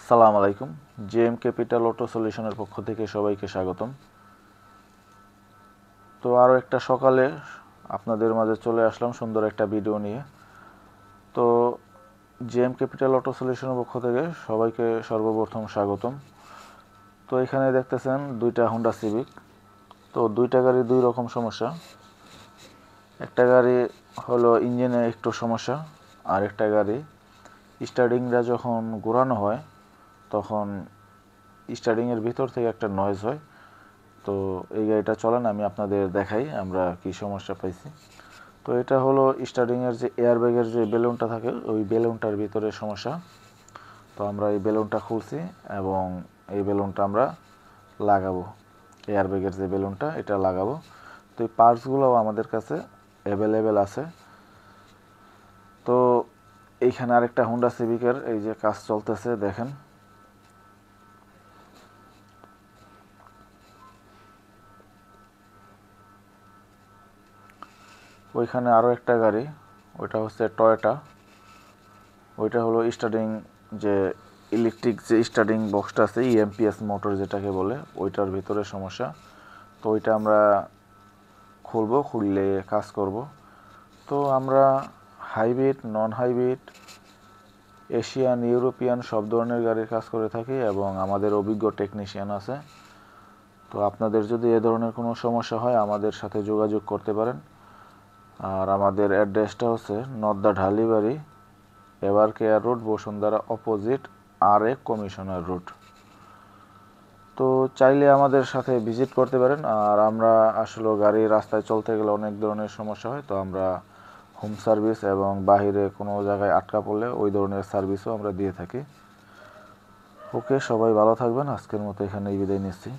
আসসালামু আলাইকুম। JM capital auto সলিউশনের পক্ষ থেকে সবাইকে স্বাগতম। তো আরও একটা সকালে আপনাদের মাঝে চলে আসলাম সুন্দর একটা ভিডিও নিয়ে। তো জেএম ক্যাপিটাল অটো সলিউশনের পক্ষ থেকে সবাইকে সর্বপ্রথম স্বাগতম। তো এখানে দেখতেছেন দুইটা হোন্ডা সিভিক। তো দুইটা গাড়ি দুই রকম সমস্যা। একটা গাড়ি হলো ইঞ্জিনে একটু সমস্যা, আর একটা গাড়ি স্টার্টিংটা যখন ঘোরানো হয় তখন স্টার্টিংয়ের ভিতর থেকে একটা নয়েজ হয়। তো এই গাড়িটা চলেন আমি আপনাদের দেখাই আমরা কি সমস্যা পাইছি। তো এটা হলো স্টার্টিংয়ের যে এয়ারব্যাগের যে বেলুনটা থাকে ওই বেলুনটার ভিতরে সমস্যা। তো আমরা এই বেলুনটা খুলছি এবং এই বেলুনটা আমরা লাগাবো, এয়ারব্যাগের যে বেলুনটা এটা লাগাবো। তো এই পার্টসগুলোও আমাদের কাছে অ্যাভেলেবেল আছে। তো এইখানে আরেকটা হোন্ডা সিভিকের এই যে কাজ চলতেছে দেখেন। ওইখানে আরও একটা গাড়ি, ওইটা হচ্ছে টয়োটা। ওইটা হলো স্টার্টিং যে ইলেকট্রিক যে স্টার্টিং বক্সটা আছে ইএমপিএস মোটর যেটাকে বলে, ওইটার ভিতরে সমস্যা। তো ওইটা আমরা খুলবো, খুললে কাজ করব। তো আমরা hybrid, non hybrid, Asian, European সব ধরনের গাড়ির কাজ করে থাকি এবং আমাদের অভিজ্ঞ টেকনিশিয়ান আছে। তো আপনাদের যদি এ ধরনের কোনো সমস্যা হয় আমাদের সাথে যোগাযোগ করতে পারেন। আর আমাদের অ্যাড্রেসটা হচ্ছে Nodda Dhalibari, ever care road, Bashundhara opposite R A. Commissioner road. তো চাইলে আমাদের সাথে ভিজিট করতে পারেন। আর আমরা আসলে গাড়ি রাস্তায় চলতে গেলে অনেক ধরনের সমস্যা হয়, তো আমরা হোম সার্ভিস এবং বাহিরে কোনো জায়গায় আটকা পড়লে ওই ধরনের সার্ভিসও আমরা দিয়ে থাকি। ওকে, সবাই ভালো থাকবেন। আজকের মতো এখানেই বিদায় নিচ্ছি।